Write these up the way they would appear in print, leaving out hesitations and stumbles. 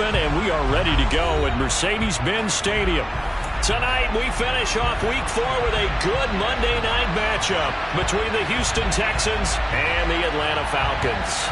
open, and we are ready to go at Mercedes-Benz Stadium. Tonight, we finish off Week 4 with a good Monday night matchup between the Houston Texans and the Atlanta Falcons.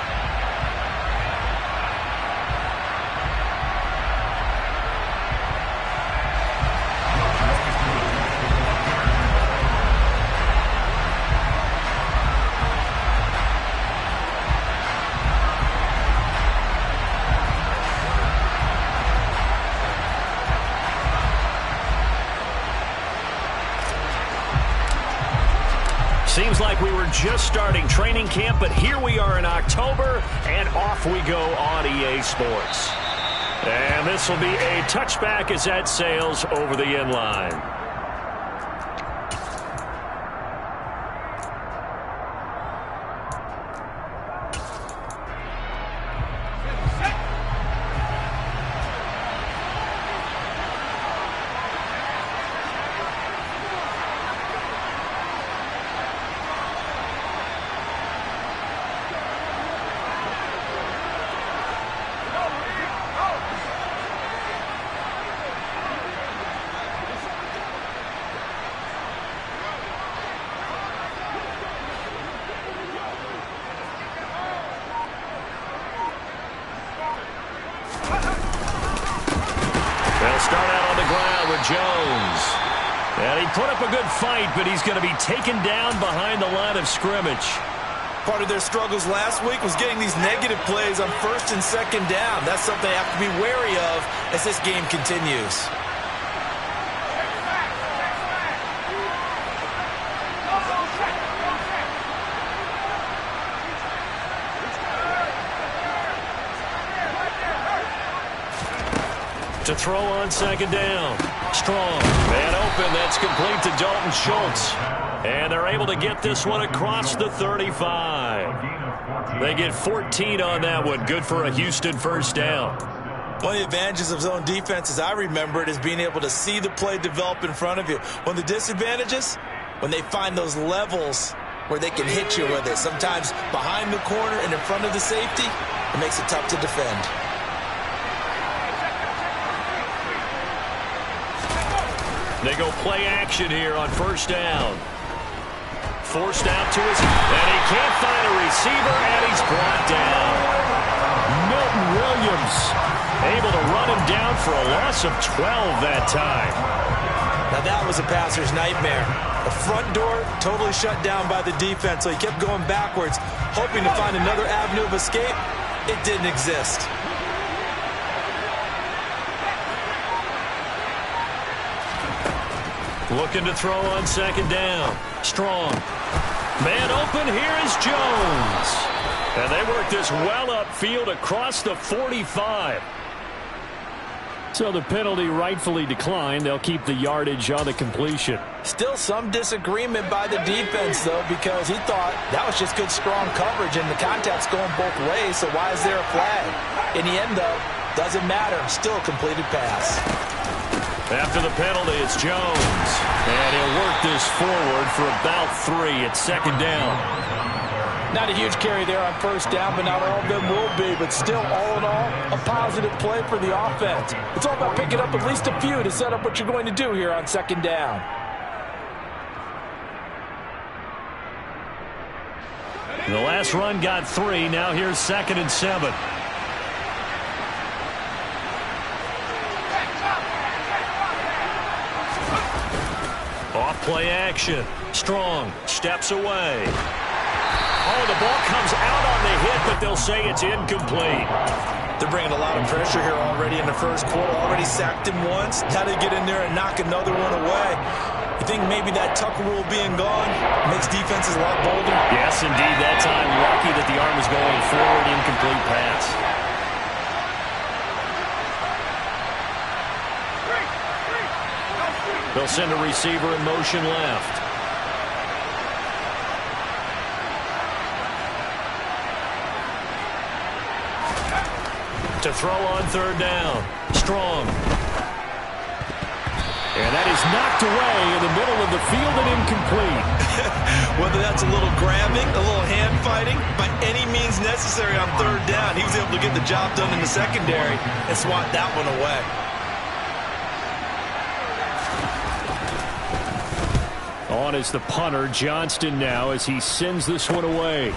Seems like we were just starting training camp, but here we are in October, and off we go on EA Sports. And this will be a touchback as that sails over the end line. Start out on the ground with Jones. And he put up a good fight, but he's going to be taken down behind the line of scrimmage. Part of their struggles last week was getting these negative plays on first and second down. That's something they have to be wary of as this game continues. To throw on second down. Strong. Man open. That's complete to Dalton Schultz. And they're able to get this one across the 35. They get 14 on that one. Good for a Houston first down. One of the advantages of zone defense, as I remember it, is being able to see the play develop in front of you. One of the disadvantages, when they find those levels where they can hit you with it. Sometimes behind the corner and in front of the safety, it makes it tough to defend. They go play action here on first down. Forced out to his, and he can't find a receiver, and he's brought down. Milton Williams able to run him down for a loss of 12 that time. Now that was a passer's nightmare. The front door totally shut down by the defense, so he kept going backwards, hoping to find another avenue of escape. It didn't exist. Looking to throw on second down. Strong. Man open, here is Jones. And they work this well upfield across the 45. So the penalty rightfully declined. They'll keep the yardage on the completion. Still some disagreement by the defense, though, because he thought that was just good, strong coverage, and the contact's going both ways, so why is there a flag? In the end, though, doesn't matter. Still a completed pass. After the penalty, it's Jones. And he'll work this forward for about 3 at second down. Not a huge carry there on first down, but not all of them will be. But still, all in all, a positive play for the offense. It's all about picking up at least a few to set up what you're going to do here on second down. The last run got 3. Now here's 2nd and 7. Off play action. Strong steps away. Oh, the ball comes out on the hit, but they'll say it's incomplete. They're bringing a lot of pressure here already in the first quarter. Already sacked him once. Now they get in there and knock another one away. You think maybe that Tucker rule being gone makes defenses a lot bolder? Yes, indeed. That time, lucky that the arm was going forward. Incomplete pass. They'll send a receiver in motion left. To throw on third down. Strong. And that is knocked away in the middle of the field and incomplete. Whether that's a little grabbing, a little hand fighting, by any means necessary on third down, he was able to get the job done in the secondary and swat that one away. On is the punter, Johnston, now as he sends this one away.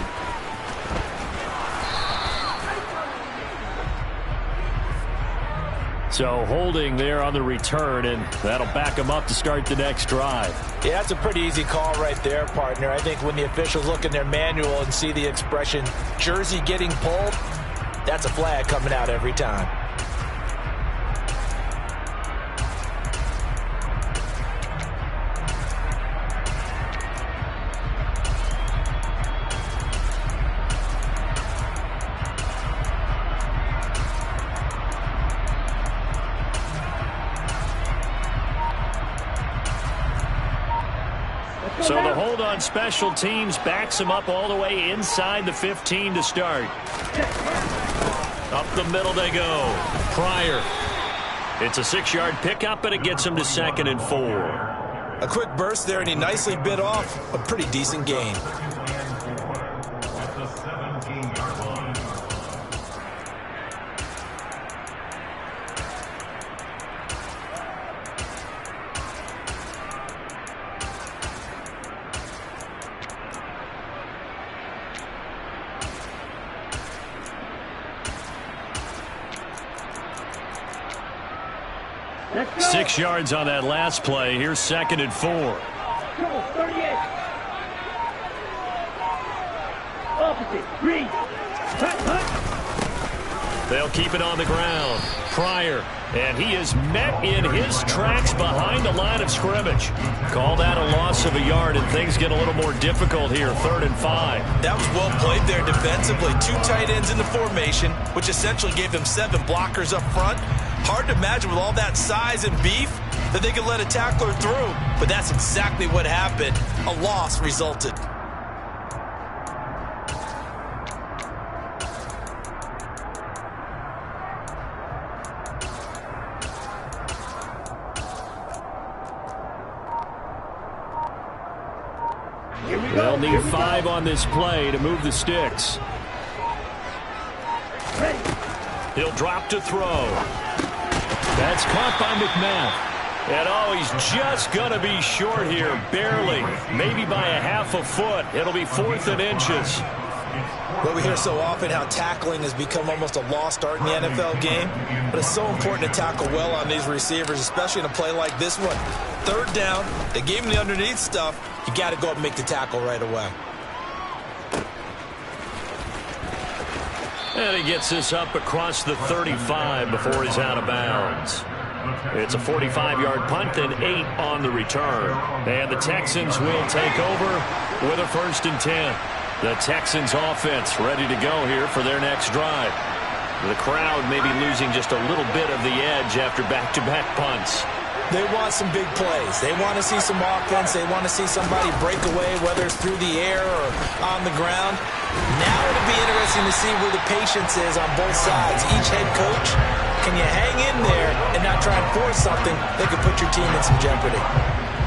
So holding there on the return, and that'll back him up to start the next drive. Yeah, that's a pretty easy call right there, partner. I think when the officials look in their manual and see the expression jersey getting pulled, that's a flag coming out every time. So the hold on special teams backs him up all the way inside the 15 to start. Up the middle they go. Pryor. It's a 6-yard pickup, and it gets him to 2nd and 4. A quick burst there, and he nicely bit off a pretty decent gain. Next 6 yards on that last play. Here's 2nd and 4. They'll keep it on the ground. Pryor, and he is met in his tracks behind the line of scrimmage. Call that a loss of a yard, and things get a little more difficult here. 3rd and 5. That was well played there defensively. 2 tight ends in the formation, which essentially gave them 7 blockers up front. Hard to imagine with all that size and beef that they could let a tackler through, but that's exactly what happened. A loss resulted. They'll need 5 on this play to move the sticks. He'll drop to throw. That's caught by McMath. And oh, he's just going to be short here, barely. Maybe by a half a foot. It'll be 4th and inches. Well, we hear so often how tackling has become almost a lost art in the NFL game. But it's so important to tackle well on these receivers, especially in a play like this one. 3rd down, they gave him the underneath stuff. You got to go up and make the tackle right away. And he gets this up across the 35 before he's out of bounds. It's a 45-yard punt and 8 on the return. And the Texans will take over with a 1st and 10. The Texans offense ready to go here for their next drive. The crowd may be losing just a little bit of the edge after back-to-back punts. They want some big plays. They want to see some offense. They want to see somebody break away, whether it's through the air or on the ground. Now it'll be interesting to see where the patience is on both sides. Each head coach, can you hang in there and not try and force something that could put your team in some jeopardy?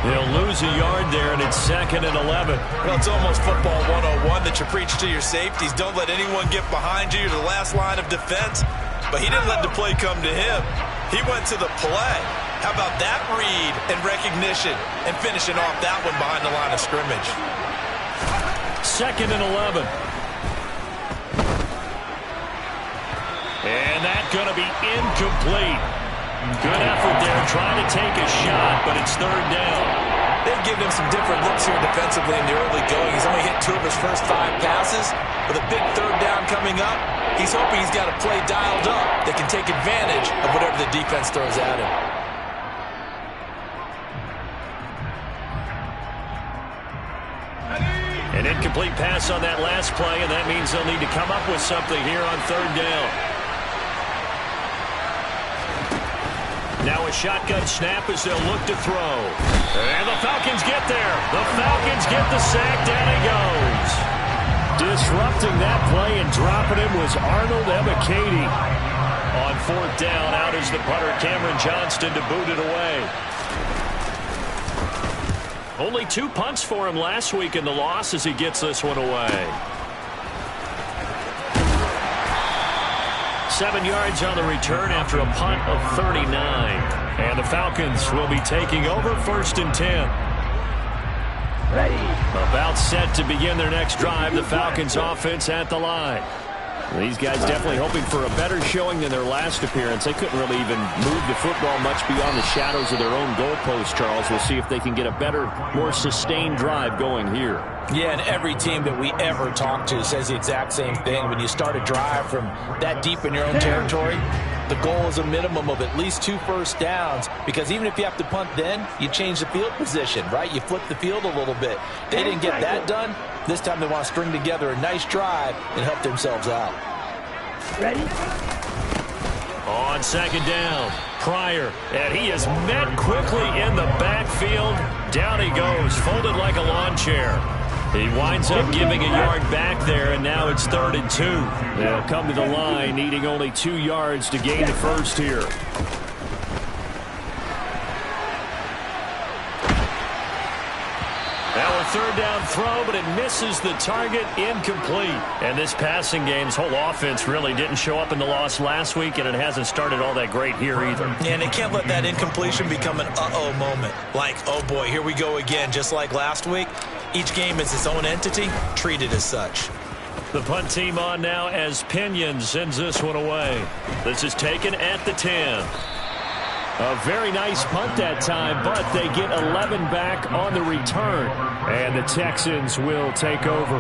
They'll lose a yard there, and it's 2nd and 11. Well, it's almost football 101 that you preach to your safeties. Don't let anyone get behind you. You're the last line of defense. But he didn't let the play come to him. He went to the play. How about that read and recognition and finishing off that one behind the line of scrimmage? 2nd and 11. And that's going to be incomplete. Good effort there trying to take a shot, but it's 3rd down. They've given him some different looks here defensively in the early going. He's only hit 2 of his first 5 passes. With a big 3rd down coming up, he's hoping he's got a play dialed up that can take advantage of whatever the defense throws at him. An incomplete pass on that last play, and that means they'll need to come up with something here on 3rd down. Now a shotgun snap as they'll look to throw. And the Falcons get there. The Falcons get the sack. Down he goes. Disrupting that play and dropping him was Arnold Ebiketie. On 4th down, out is the punter, Cameron Johnston, to boot it away. Only 2 punts for him last week in the loss as he gets this one away. 7 yards on the return after a punt of 39. And the Falcons will be taking over 1st and 10. About set to begin their next drive. The Falcons offense at the line. These guys definitely hoping for a better showing than their last appearance. They couldn't really even move the football much beyond the shadows of their own goalpost, Charles. We'll see if they can get a better, more sustained drive going here. Yeah, and every team that we ever talk to says the exact same thing. When you start a drive from that deep in your own territory, the goal is a minimum of at least 2 first downs, because even if you have to punt then, you change the field position, right? You flip the field a little bit. They didn't get that done. This time they want to string together a nice drive and help themselves out. Ready? On 2nd down, Pryor, and he is met quickly in the backfield. Down he goes, folded like a lawn chair. He winds up giving a yard back there, and now it's 3rd and 2. They'll come to the line, needing only 2 yards to gain the first here. Now a 3rd down throw, but it misses the target, incomplete. And this passing game's whole offense really didn't show up in the loss last week, and it hasn't started all that great here either. And they can't let that incompletion become an uh-oh moment. Like, oh boy, here we go again, just like last week. Each game is its own entity, treated as such. The punt team on now as Pinion sends this one away. This is taken at the 10. A very nice punt that time, but they get 11 back on the return. And the Texans will take over.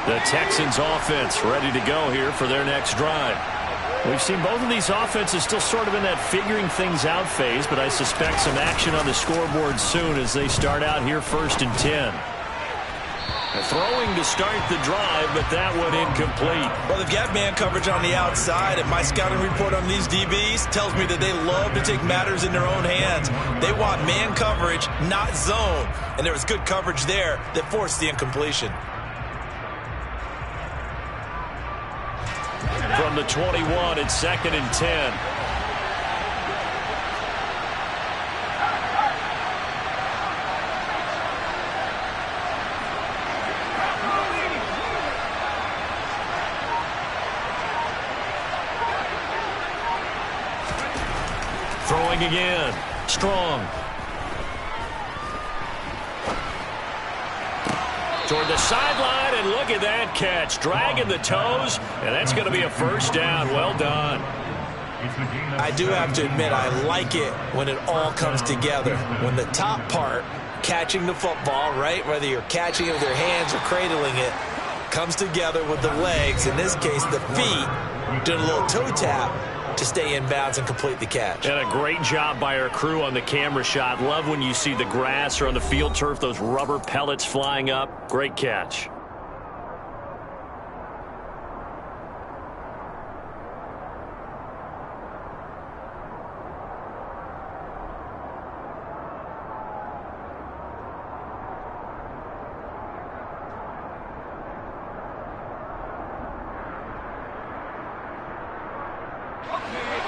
The Texans offense ready to go here for their next drive. We've seen both of these offenses still sort of in that figuring things out phase, but I suspect some action on the scoreboard soon as they start out here 1st and 10. Throwing to start the drive, but that one incomplete. Well, they've got man coverage on the outside, and my scouting report on these DBs tells me that they love to take matters in their own hands. They want man coverage, not zone. And there was good coverage there that forced the incompletion. From the 21, it's 2nd and 10. Throwing again. Strong. Toward the sideline, and look at that catch. Dragging the toes, and that's going to be a 1st down. Well done. I do have to admit, I like it when it all comes together. When the top part, catching the football, right, whether you're catching it with your hands or cradling it, comes together with the legs, in this case the feet, doing a little toe tap to stay in bounds and complete the catch. And a great job by our crew on the camera shot. Love when you see the grass or on the field turf, those rubber pellets flying up. Great catch.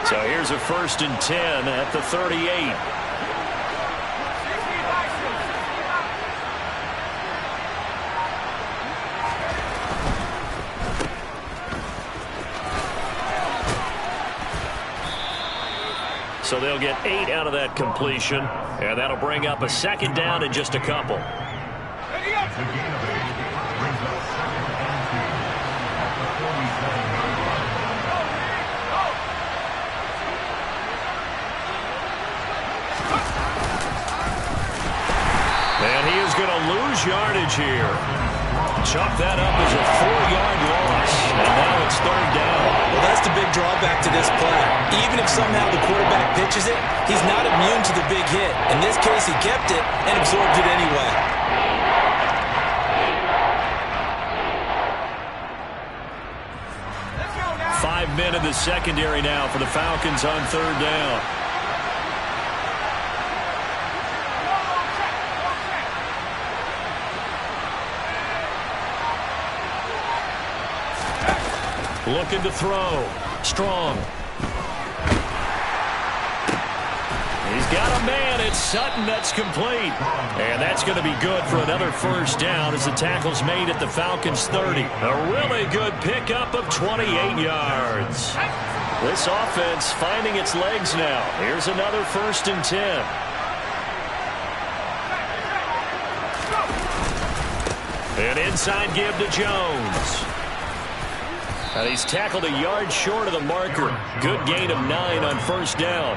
So here's a 1st and 10 at the 38. So they'll get 8 out of that completion, and that'll bring up a 2nd down in just a couple. And he is going to lose yardage here. Chalk that up as a 4-yard loss, and now it's 3rd down. Well, that's the big drawback to this play. Even if somehow the quarterback pitches it, he's not immune to the big hit. In this case, he kept it and absorbed it anyway. Five men in the secondary now for the Falcons on 3rd down. Looking to throw. Strong. He's got a man. It's Sutton. That's complete. And that's going to be good for another first down as the tackle's made at the Falcons' 30. A really good pickup of 28 yards. This offense finding its legs now. Here's another 1st and 10. An inside give to Jones. And he's tackled a yard short of the marker. Good gain of 9 on 1st down.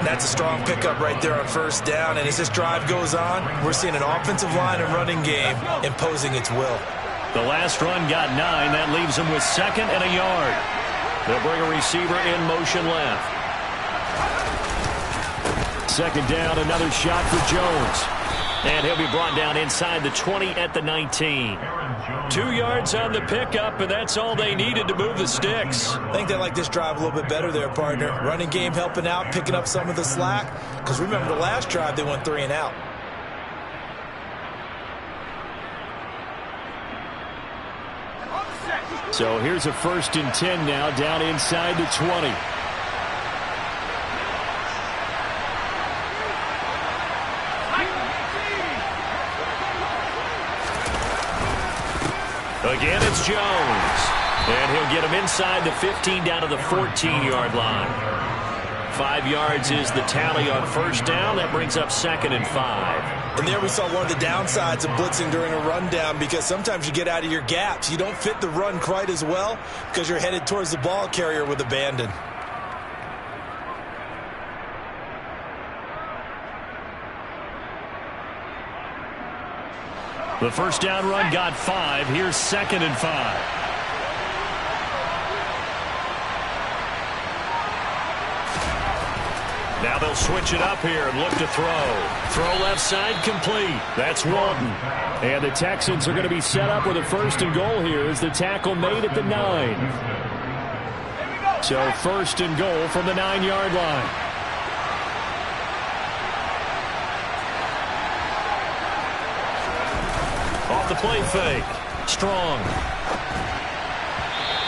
That's a strong pickup right there on 1st down. And as this drive goes on, we're seeing an offensive line and running game imposing its will. The last run got 9. That leaves him with 2nd and a yard. They'll bring a receiver in motion left. 2nd down, another shot for Jones. And he'll be brought down inside the 20 at the 19. 2 yards on the pickup, and that's all they needed to move the sticks. I think they like this drive a little bit better there, partner. Running game helping out, picking up some of the slack. Because remember the last drive, they went 3 and out. So here's a 1st and 10 now, down inside the 20. Again, it's Jones. And he'll get him inside the 15 down to the 14-yard line. 5 yards is the tally on 1st down. That brings up 2nd and 5. And there we saw one of the downsides of blitzing during a rundown, because sometimes you get out of your gaps. You don't fit the run quite as well because you're headed towards the ball carrier with abandon. The 1st down run got 5. Here's 2nd and 5. Now they'll switch it up here and look to throw. Throw left side complete. That's Walton. And the Texans are going to be set up with a 1st and goal here as the tackle made at the 9. So 1st and goal from the 9-yard line. Off the play fake. Strong.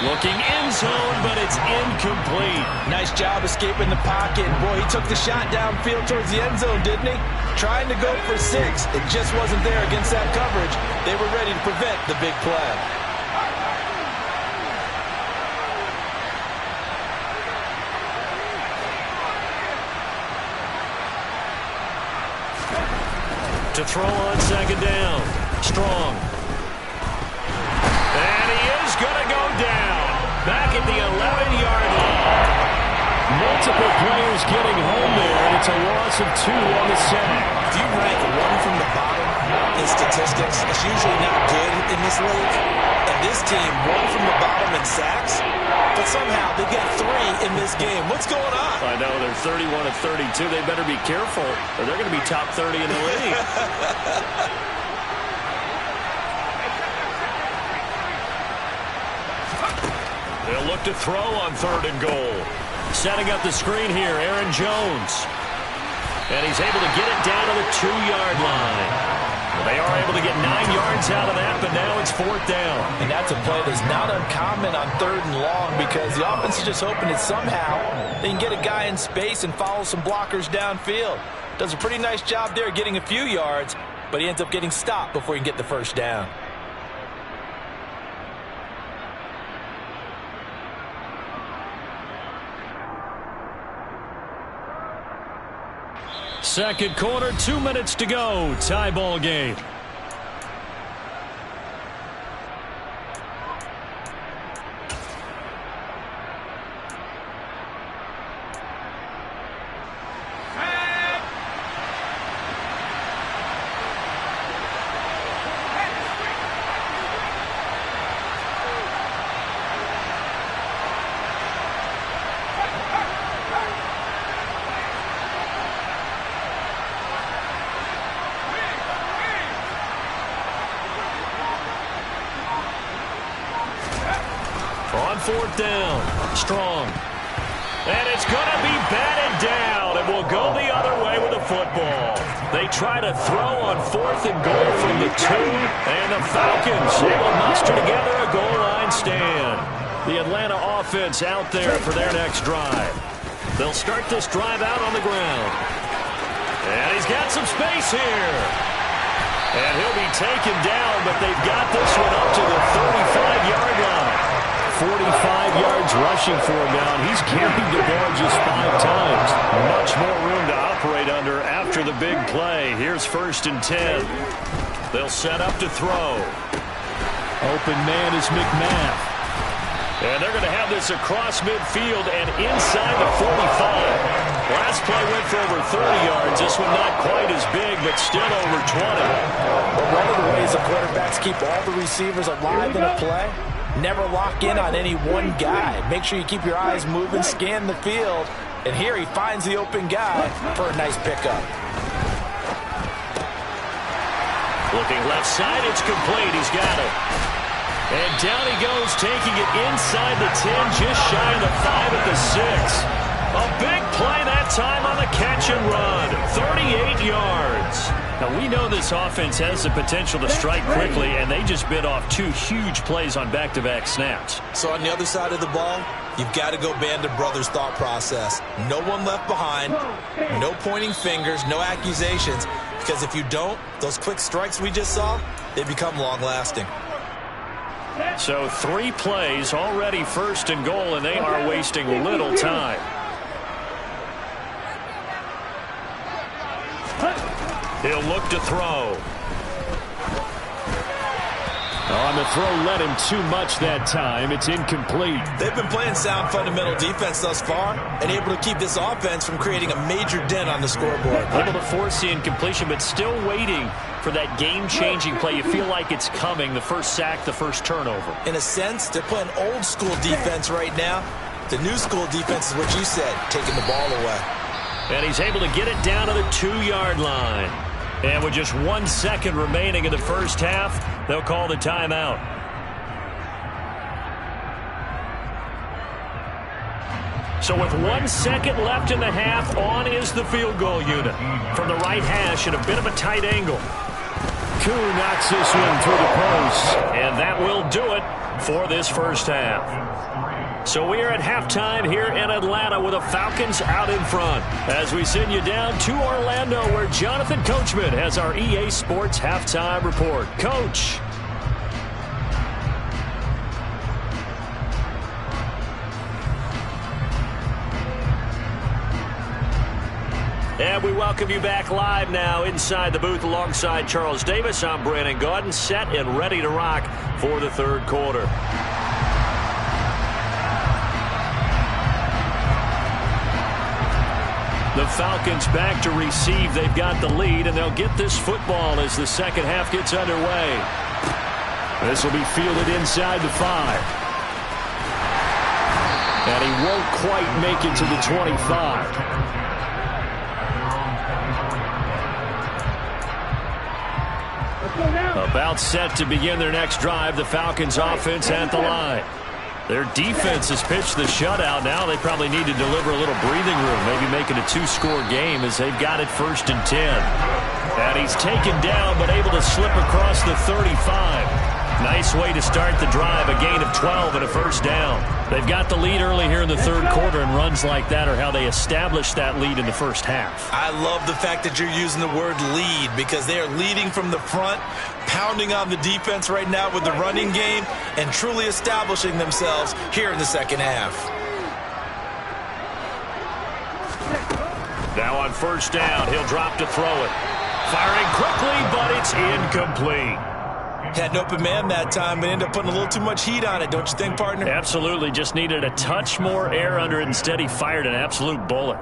Looking end zone, but it's incomplete. Nice job escaping the pocket. Boy, he took the shot downfield towards the end zone, didn't he? Trying to go for 6. It just wasn't there against that coverage. They were ready to prevent the big play. To throw on 2nd down. Strong. And he is going to go down. Back at the 11-yard line. Multiple players getting home there, and it's a loss of 2 on the sack. If you rank 1 from the bottom in statistics, it's usually not good in this league. And this team, 1 from the bottom in sacks, but somehow they get 3 in this game. What's going on? I know, they're 31 of 32. They better be careful, or they're going to be top 30 in the league. They'll look to throw on 3rd and goal. Setting up the screen here, Aaron Jones. And he's able to get it down to the 2-yard line. They are able to get 9 yards out of that, but now it's 4th down. And that's a play that's not uncommon on 3rd and long, because the offense is just hoping that somehow they can get a guy in space and follow some blockers downfield. Does a pretty nice job there getting a few yards, but he ends up getting stopped before he can get the 1st down. Second quarter, 2 minutes to go. Tie ball game. On 4th down, Strong. And it's going to be batted down, and will go the other way with the football. They try to throw on 4th and goal from the 2, and the Falcons able to muster together a goal line stand. The Atlanta offense out there for their next drive. They'll start this drive out on the ground. And he's got some space here. And he'll be taken down, but they've got this one up to the 35-yard line. 45 yards rushing for him now, and he's carried the ball just 5 times. Much more room to operate under after the big play. Here's 1st and 10. They'll set up to throw. Open man is McMath. And they're going to have this across midfield and inside the 45. Last play went for over 30 yards. This one not quite as big, but still over 20. Well, one of the ways the quarterbacks keep all the receivers alive in a play, never lock in on any one guy. Make sure you keep your eyes moving, scan the field. And here he finds the open guy for a nice pickup. Looking left side, it's complete. He's got it. And down he goes, taking it inside the 10, just shy of the 5 at the 6. A big play that time on the catch and run. 38 yards. Now, we know this offense has the potential to strike quickly, and they just bit off 2 huge plays on back-to-back snaps. So on the other side of the ball, you've got to go Band of Brothers thought process. No one left behind, no pointing fingers, no accusations, because if you don't, those quick strikes we just saw, they become long-lasting. So 3 plays, already 1st and goal, and they are wasting little time. He'll look to throw. On the throw, let him too much that time. It's incomplete. They've been playing sound fundamental defense thus far and able to keep this offense from creating a major dent on the scoreboard. Able to force the incompletion, but still waiting for that game-changing play. You feel like it's coming, the first sack, the first turnover. In a sense, they're playing old-school defense right now. The new-school defense is what you said, taking the ball away. And he's able to get it down to the 2-yard line. And with just 1 second remaining in the first half, they'll call the timeout. So with 1 second left in the half, on is the field goal unit. From the right hash at a bit of a tight angle. Koo knocks this one through the post. And that will do it for this first half. So we are at halftime here in Atlanta with the Falcons out in front. As we send you down to Orlando, where Jonathan Coachman has our EA Sports halftime report. Coach. And we welcome you back live now inside the booth alongside Charles Davis. I'm Brandon Gaudin, set and ready to rock for the third quarter. The Falcons back to receive. They've got the lead, and they'll get this football as the second half gets underway. This will be fielded inside the 5. And he won't quite make it to the 25. About set to begin their next drive. The Falcons offense at the line. Their defense has pitched the shutout. Now they probably need to deliver a little breathing room, maybe make it a 2-score game as they've got it 1st and 10. And he's taken down but able to slip across the 35. Nice way to start the drive, a gain of 12 and a first down. They've got the lead early here in the third quarter, and runs like that are how they established that lead in the first half. I love the fact that you're using the word lead because they are leading from the front, pounding on the defense right now with the running game, and truly establishing themselves here in the second half. Now on first down, he'll drop to throw it. Firing quickly, but it's incomplete. Had an open man that time, but ended up putting a little too much heat on it, don't you think, partner? Absolutely. Just needed a touch more air under it. Instead, he fired an absolute bullet.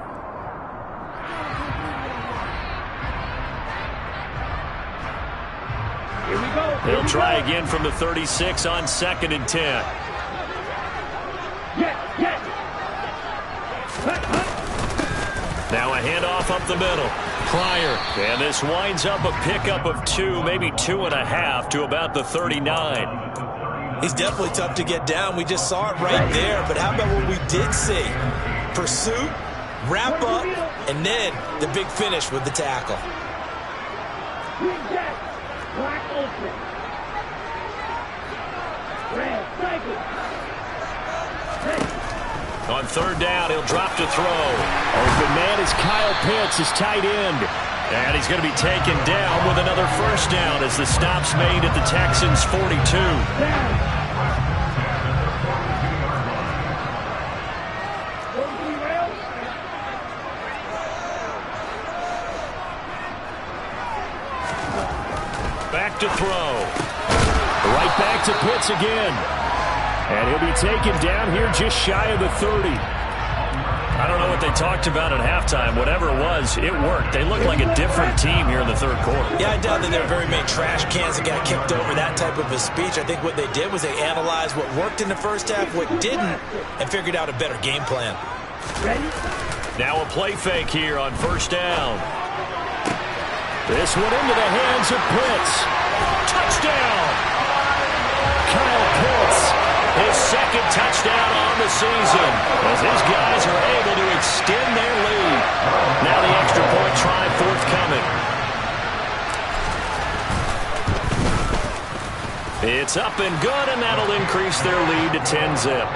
Here we go. He'll try again from the 36 on 2nd and 10. Now a handoff up the middle. Pryor. And this winds up a pickup of 2, maybe 2.5 to about the 39. He's definitely tough to get down. We just saw it right there. But how about what we did see? Pursuit, wrap up, and then the big finish with the tackle. On third down, he'll drop to throw. Open man is Kyle Pitts, his tight end. And he's going to be taken down with another first down as the stop's made at the Texans' 42. Back to throw. Right back to Pitts again. And he'll be taken down here just shy of the 30. I don't know what they talked about at halftime. Whatever it was, it worked. They looked like a different team here in the third quarter. Yeah, I doubt that there are very many trash cans that got kicked over, that type of a speech. I think what they did was they analyzed what worked in the first half, what didn't, and figured out a better game plan. Now a play fake here on first down. This one into the hands of Pitts. Touchdown! Kyle Pitts, his second touchdown on the season, as his guys are able to extend their lead. Now the extra point try forthcoming. It's up and good, and that'll increase their lead to 10-zip.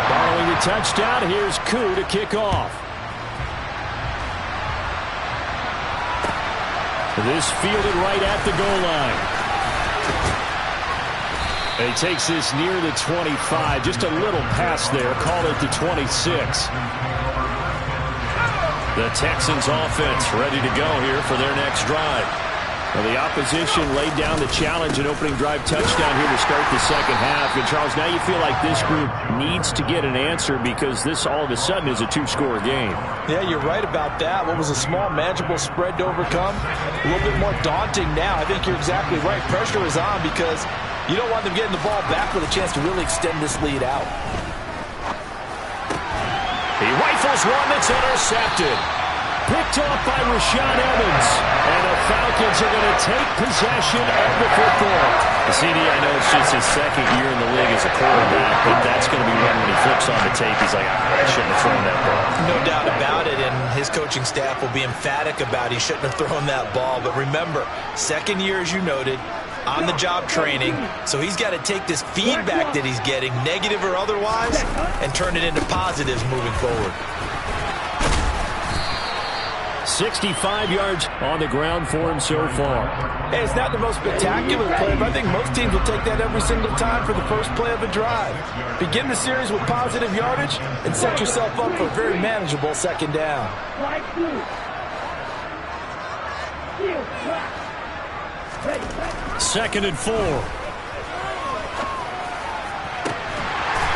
Following the touchdown, here's Koo to kick off. This fielded right at the goal line. And he takes this near the 25. Just a little pass there. Call it the 26. The Texans offense ready to go here for their next drive. Well, the opposition laid down the challenge and opening drive touchdown here to start the second half. And, Charles, now you feel like this group needs to get an answer because this all of a sudden is a two-score game. Yeah, you're right about that. What was a small, manageable spread to overcome, a little bit more daunting now. I think you're exactly right. Pressure is on because you don't want them getting the ball back with a chance to really extend this lead out. He rifles one that's intercepted. Picked off by Rashaan Evans. And the Falcons are going to take possession of the football. The CD, I know it's just his second year in the league as a quarterback, but that's going to be one when he flips on the tape. He's like, I shouldn't have thrown that ball. No doubt about it, and his coaching staff will be emphatic about he shouldn't have thrown that ball. But remember, second year, as you noted, on-the-job training, so he's got to take this feedback that he's getting, negative or otherwise, and turn it into positives moving forward. 65 yards on the ground for him so far. Hey, it's not the most spectacular play, but I think most teams will take that every single time for the first play of a drive. Begin the series with positive yardage and set yourself up for a very manageable second down. Second and 4.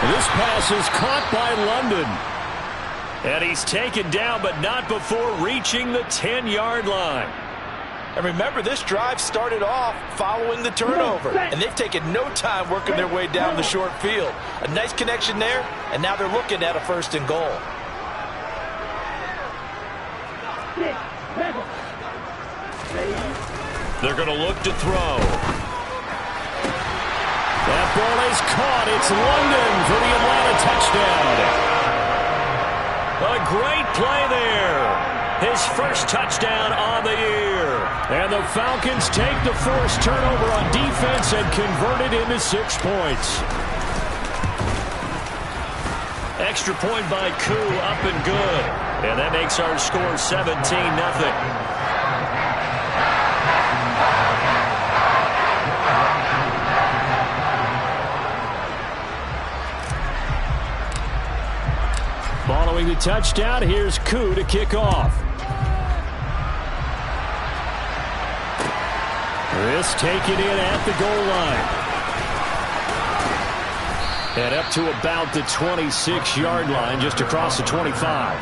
This pass is caught by London. And he's taken down, but not before reaching the 10-yard line. And remember, this drive started off following the turnover, and they've taken no time working their way down the short field. A nice connection there, and now they're looking at a first and goal. They're going to look to throw. That ball is caught. It's London for the Atlanta touchdown. A great play there. His first touchdown on the year. And the Falcons take the forced turnover on defense and convert it into 6 points. Extra point by Koo, up and good. And that makes our score 17-0. Following the touchdown, here's Koo to kick off. This taken in at the goal line. And up to about the 26-yard line, just across the 25.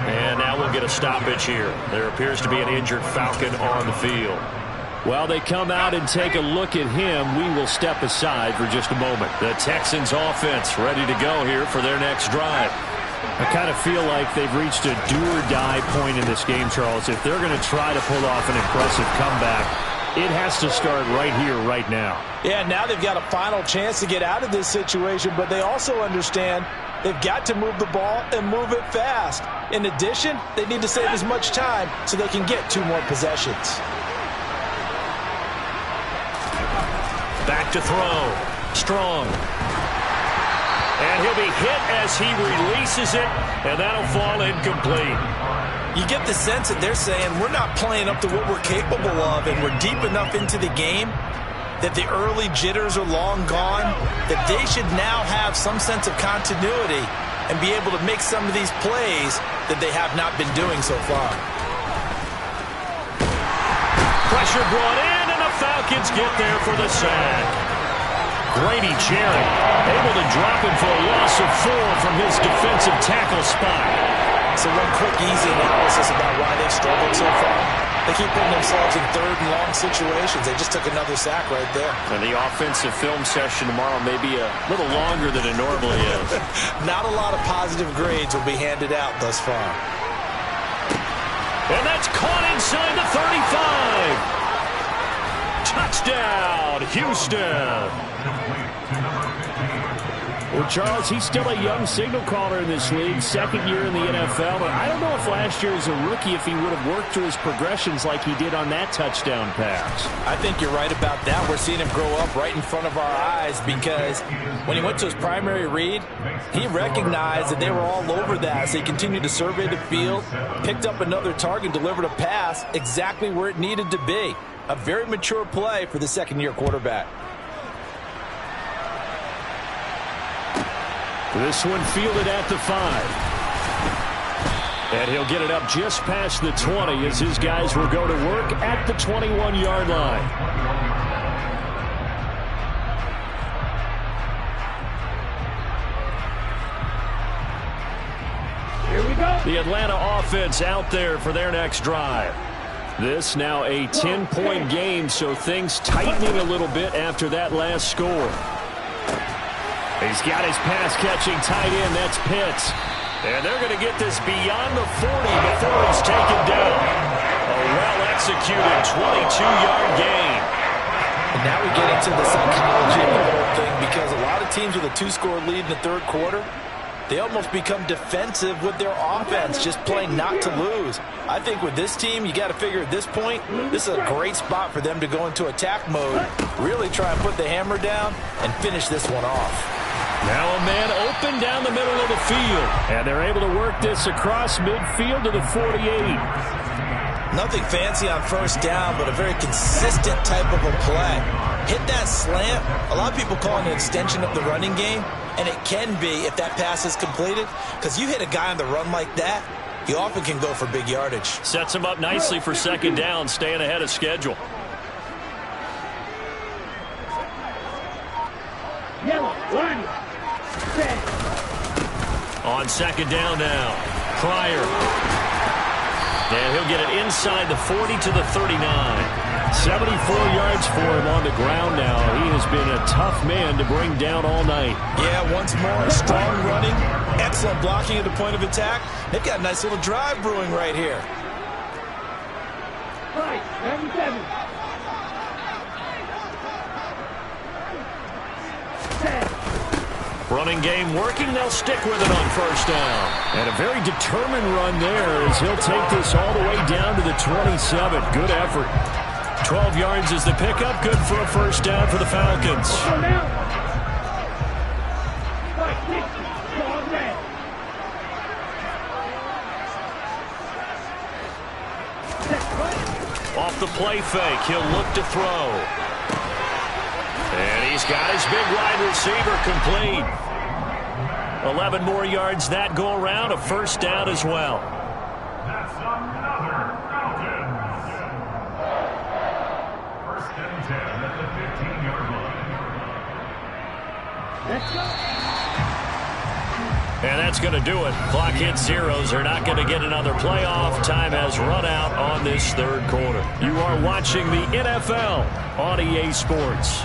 And now we'll get a stoppage here. There appears to be an injured Falcon on the field. While they come out and take a look at him, we will step aside for just a moment. The Texans offense ready to go here for their next drive. I kind of feel like they've reached a do-or-die point in this game, Charles. If they're going to try to pull off an impressive comeback, it has to start right here, right now. Yeah, now they've got a final chance to get out of this situation, but they also understand they've got to move the ball and move it fast. In addition, they need to save as much time so they can get 2 more possessions. Back to throw. Strong. And he'll be hit as he releases it, and that'll fall incomplete. You get the sense that they're saying we're not playing up to what we're capable of, and we're deep enough into the game that the early jitters are long gone, that they should now have some sense of continuity and be able to make some of these plays that they have not been doing so far. Pressure brought in, and the Falcons get there for the sack. Grady Cherry able to drop him for a loss of 4 from his defensive tackle spot. So one quick, easy analysis about why they've struggled so far. They keep putting themselves in third and long situations. They just took another sack right there. And the offensive film session tomorrow may be a little longer than it normally is. Not a lot of positive grades will be handed out thus far. And that's caught inside the 35. Touchdown, Houston. Well, Charles, he's still a young signal caller in this league, second year in the NFL. But I don't know if last year as a rookie, if he would have worked through his progressions like he did on that touchdown pass. I think you're right about that. We're seeing him grow up right in front of our eyes because when he went to his primary read, he recognized that they were all over that. So he continued to survey the field, picked up another target, delivered a pass exactly where it needed to be. A very mature play for the second-year quarterback. This one fielded at the 5. And he'll get it up just past the 20 as his guys will go to work at the 21-yard line. Here we go. The Atlanta offense out there for their next drive. This now a 10-point game, so things tightening a little bit after that last score. He's got his pass-catching tight end. That's Pitts. And they're going to get this beyond the 40 before he's taken down. A well-executed 22-yard gain. And now we get into the psychology of the whole thing because a lot of teams with a 2-score lead in the third quarter, they almost become defensive with their offense, just playing not to lose. I think with this team, you got to figure at this point, this is a great spot for them to go into attack mode, really try and put the hammer down and finish this one off. Now a man open down the middle of the field. And they're able to work this across midfield to the 48. Nothing fancy on first down, but a very consistent type of a play. Hit that slant. A lot of people call it an extension of the running game, and it can be if that pass is completed, because you hit a guy on the run like that, he often can go for big yardage. Sets him up nicely for second down, staying ahead of schedule. Yellow, one. On second down now, Pryor. And he'll get it inside the 40 to the 39. 74 yards for him on the ground now. He has been a tough man to bring down all night. Yeah, once more, strong running, excellent blocking at the point of attack. They've got a nice little drive brewing right here. Right, 97. 10. Running game working. They'll stick with it on first down. And a very determined run there as he'll take this all the way down to the 27. Good effort. 12 yards is the pickup. Good for a first down for the Falcons. Off the play fake, he'll look to throw. And he's got his big wide receiver complete. 11 more yards that go around, a first down as well. That's another Falcons. First and 10 at the 15-yard line. Let's go. And that's going to do it. Clock hits zeros. They're not going to get another playoff. Time has run out on this third quarter. You are watching the NFL on EA Sports.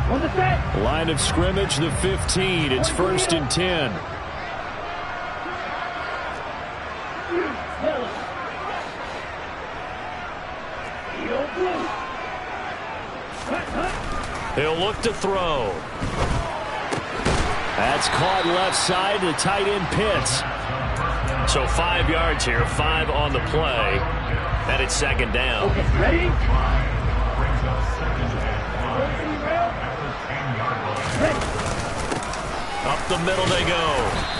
On the set. Line of scrimmage, the 15. It's first and 10. He'll look to throw. That's caught left side to tight end Pitts. So 5 yards here, 5 on the play. And it's second down. Okay, ready? Brings up second and 5 at the 10-yard line. Up the middle they go.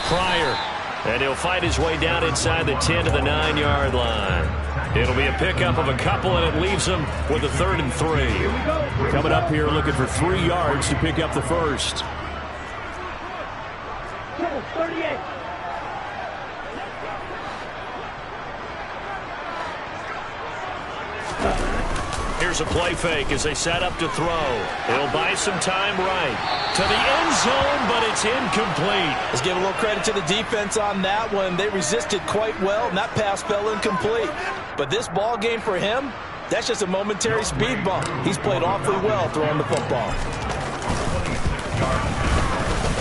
Pryor. And he'll fight his way down inside the 10 to the 9-yard line. It'll be a pickup of a couple, and it leaves him with a 3rd and 3. Coming up here looking for 3 yards to pick up the first. 38. Here's a play fake as they set up to throw. He'll buy some time right to the end zone, but it's incomplete. Let's give a little credit to the defense on that one. They resisted quite well, and that pass fell incomplete. But this ball game for him, that's just a momentary speed bump. He's played awfully well throwing the football.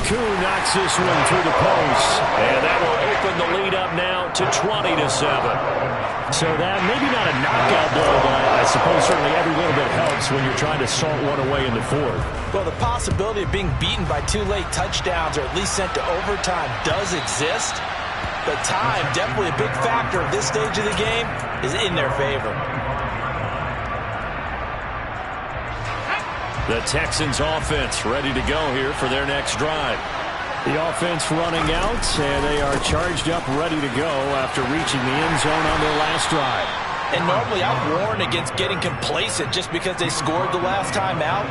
Koo knocks this one through the post. And that will open the lead up now to 20-7. So that maybe not a knockout blow, but I suppose certainly every little bit helps when you're trying to salt one away in the fourth. Well, the possibility of being beaten by 2 late touchdowns or at least sent to overtime does exist. But time, definitely a big factor of this stage of the game, is in their favor. The Texans offense ready to go here for their next drive. The offense running out, and they are charged up, ready to go after reaching the end zone on their last drive. And normally I warn against getting complacent just because they scored the last time out.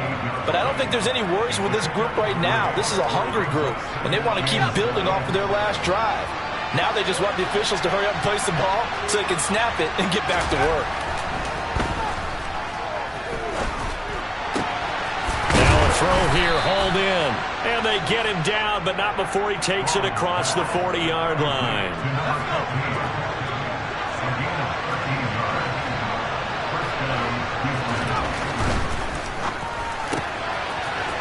But I don't think there's any worries with this group right now. This is a hungry group, and they want to keep building off of their last drive. Now they just want the officials to hurry up and place the ball so they can snap it and get back to work. Throw here, hauled in. And they get him down, but not before he takes it across the 40-yard line.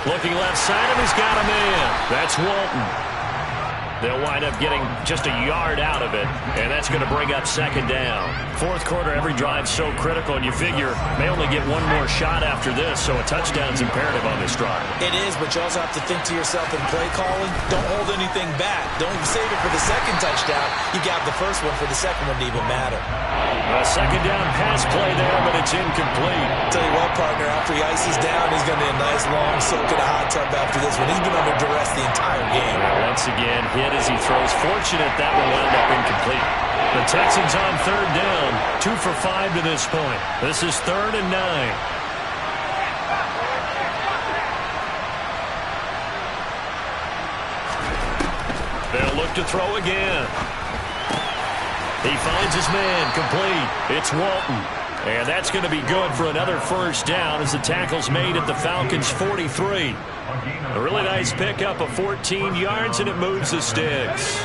Looking left side, and he's got a man. That's Walton. They'll wind up getting just a yard out of it, and that's going to bring up second down. Fourth quarter, every drive's so critical, and you figure they only get one more shot after this, so a touchdown's imperative on this drive. It is, but you also have to think to yourself in play calling, don't hold anything back. Don't save it for the second touchdown. You got the first one for the second one to even matter. A second down pass play there, but it's incomplete. Tell you what, partner, after he ices down, he's going to need a nice long soak in a hot tub after this one. He's been under duress the entire game. Once again, hit as he throws. Fortunate that will wound up incomplete. The Texans on third down, 2 for 5 to this point. This is 3rd and 9. They'll look to throw again. He finds his man, complete. It's Walton. And that's going to be good for another first down as the tackle's made at the Falcons' 43. A really nice pickup of 14 yards, and it moves the sticks.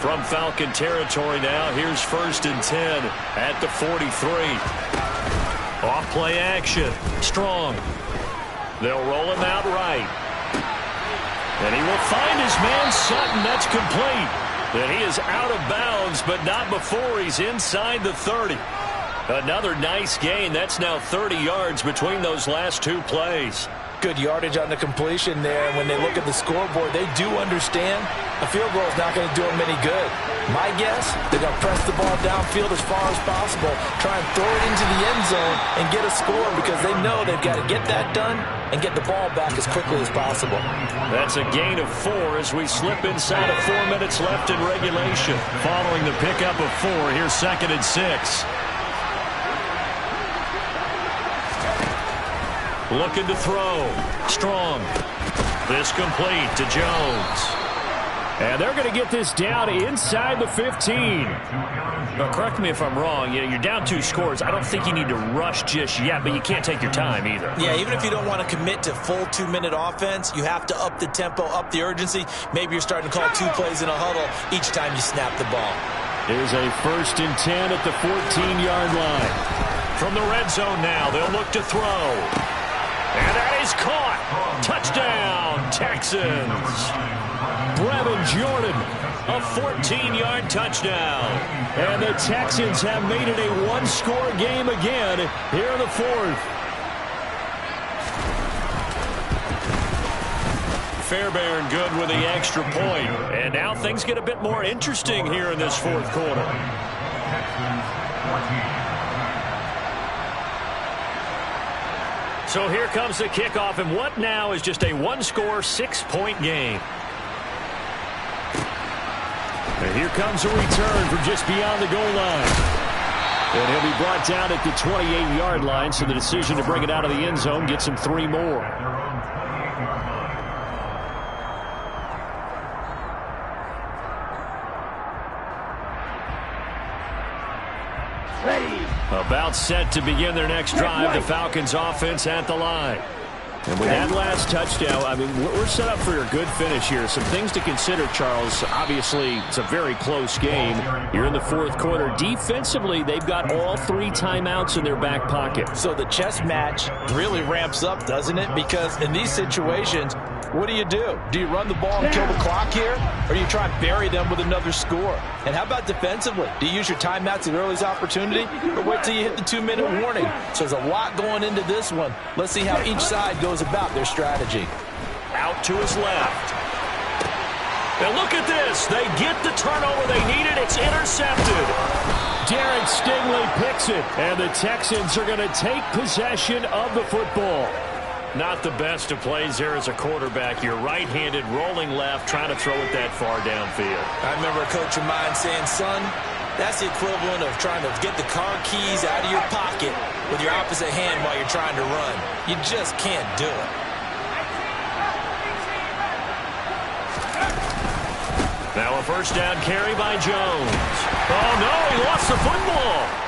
From Falcon territory now, here's 1st and 10 at the 43. Off play action. Strong. They'll roll him out right. And he will find his man Sutton. That's complete. And he is out of bounds, but not before he's inside the 30. Another nice gain. That's now 30 yards between those last 2 plays. Good yardage on the completion there. When they look at the scoreboard, they do understand a field goal is not going to do them any good. My guess, they're going to press the ball downfield as far as possible, try and throw it into the end zone and get a score because they know they've got to get that done and get the ball back as quickly as possible. That's a gain of 4 as we slip inside of 4 minutes left in regulation. Following the pickup of 4, here's 2nd and 6. Looking to throw. Strong. This complete to Jones. And they're going to get this down inside the 15. But correct me if I'm wrong. You're down 2 scores. I don't think you need to rush just yet, but you can't take your time either. Yeah, even if you don't want to commit to full 2-minute offense, you have to up the tempo, up the urgency. Maybe you're starting to call 2 plays in a huddle each time you snap the ball. Here's a 1st and 10 at the 14-yard line. From the red zone now, they'll look to throw. And that is caught. Touchdown, Texans. Brevin Jordan, a 14-yard touchdown. And the Texans have made it a 1-score game again here in the 4th. Fairbairn good with the extra point. And now things get a bit more interesting here in this 4th quarter. Texans 14, So here comes the kickoff, and what now is just a one-score, 6-point game. And here comes a return from just beyond the goal line. And he'll be brought down at the 28-yard line, so the decision to bring it out of the end zone gets him 3 more. About set to begin their next drive, the Falcons offense at the line. And with that last touchdown, I mean, we're set up for a good finish here. Some things to consider, Charles. Obviously, it's a very close game. You're in the fourth quarter. Defensively, they've got all 3 timeouts in their back pocket. So the chess match really ramps up, doesn't it? Because in these situations, what do? Do you run the ball and kill the clock here? Or do you try and bury them with another score? And how about defensively? Do you use your timeouts at earliest opportunity? Or wait till you hit the 2-minute warning? So there's a lot going into this one. Let's see how each side goes about their strategy. Out to his left. Now look at this. They get the turnover they needed. It's intercepted. Derek Stingley picks it. And the Texans are going to take possession of the football. Not the best of plays there as a quarterback. You're right-handed, rolling left, trying to throw it that far downfield. I remember a coach of mine saying, son, that's the equivalent of trying to get the car keys out of your pocket with your opposite hand while you're trying to run. You just can't do it. Now a first down carry by Jones. Oh, no, he lost the football.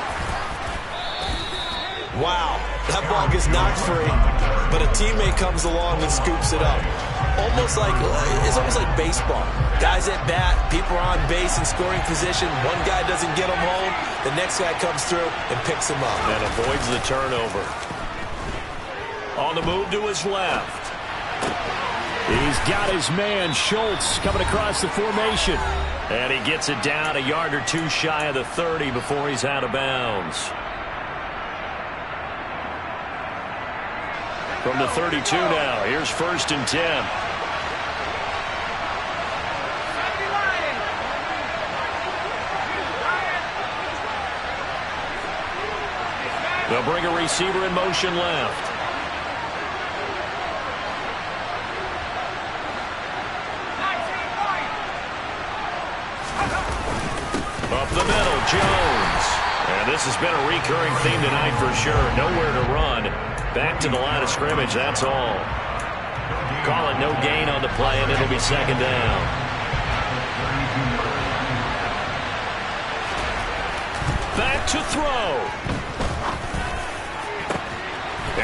Wow, that ball gets knocked free, but a teammate comes along and scoops it up. It's almost like baseball. Guys at bat, people are on base in scoring position. One guy doesn't get them home. The next guy comes through and picks him up. And avoids the turnover. On the move to his left. He's got his man, Schultz, coming across the formation. And he gets it down a yard or 2 shy of the 30 before he's out of bounds. From the 32 now, here's 1st and 10. They'll bring a receiver in motion left. Up the middle, Jones. And this has been a recurring theme tonight for sure. Nowhere to run. Back to the line of scrimmage, that's all. Call it no gain on the play, and it'll be 2nd down. Back to throw.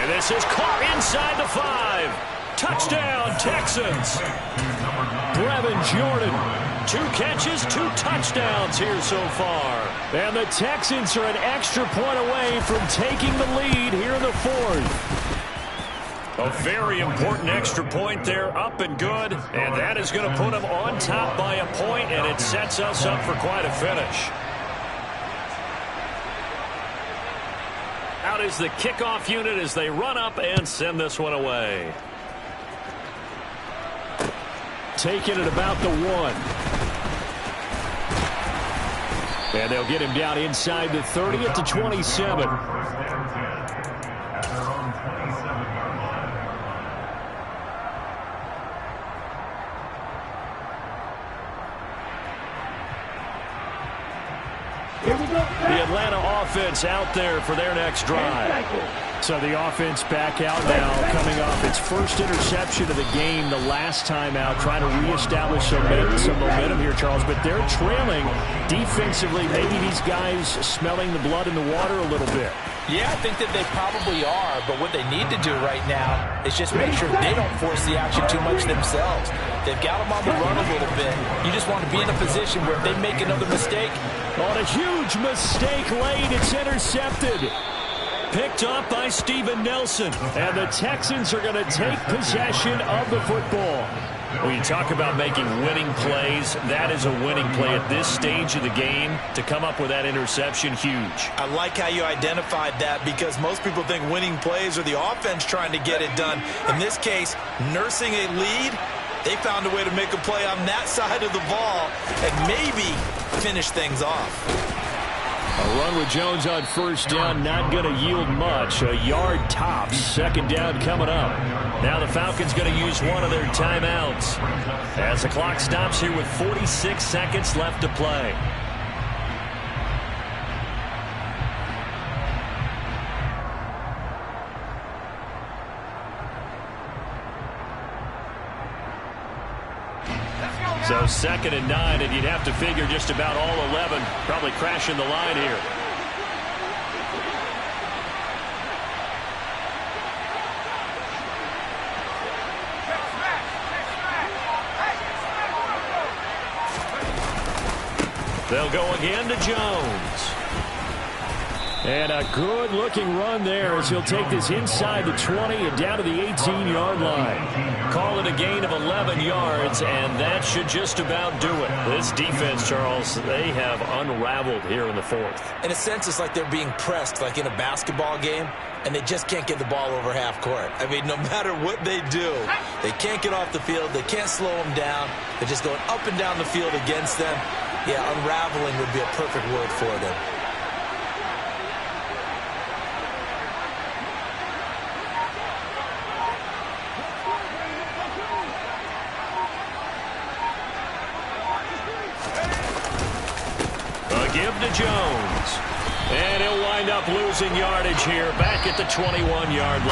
And this is caught inside the 5. Touchdown, Texans. Brevin Jordan. 2 catches, 2 touchdowns here so far. And the Texans are an extra point away from taking the lead here in the 4th. A very important extra point there, up and good. And that is going to put them on top by a point, and it sets us up for quite a finish. Out is the kickoff unit as they run up and send this one away. Taking it about the 1. And they'll get him down inside the 30 at the 27. The Atlanta offense out there for their next drive. So the offense back out now, coming off its first interception of the game the last time out, trying to reestablish some momentum here, Charles. But they're trailing defensively. Maybe these guys smelling the blood in the water a little bit. Yeah, I think that they probably are, but what they need to do right now is just make sure they don't force the action too much themselves. They've got them on the run a little bit. You just want to be in a position where if they make another mistake. On a huge mistake late, it's intercepted. Picked up by Steven Nelson. And the Texans are going to take possession of the football. When you talk about making winning plays, that is a winning play at this stage of the game. To come up with that interception, huge. I like how you identified that because most people think winning plays are the offense trying to get it done. In this case, nursing a lead, they found a way to make a play on that side of the ball and maybe finish things off. A run with Jones on first down, not going to yield much. A yard tops. Second down coming up. Now the Falcons going to use one of their timeouts as the clock stops here with 46 seconds left to play. So 2nd and 9, and you'd have to figure just about all 11 probably crashing the line here. They'll go again to Jones. And a good-looking run there as he'll take this inside the 20 and down to the 18-yard line. Call it a gain of 11 yards, and that should just about do it. This defense, Charles, they have unraveled here in the 4th. In a sense, it's like they're being pressed, like in a basketball game, and they just can't get the ball over half court. I mean, no matter what they do, they can't get off the field. They can't slow them down. They're just going up and down the field against them. Yeah, unraveling would be a perfect word for them. Give to Jones. And he'll wind up losing yardage here back at the 21-yard line.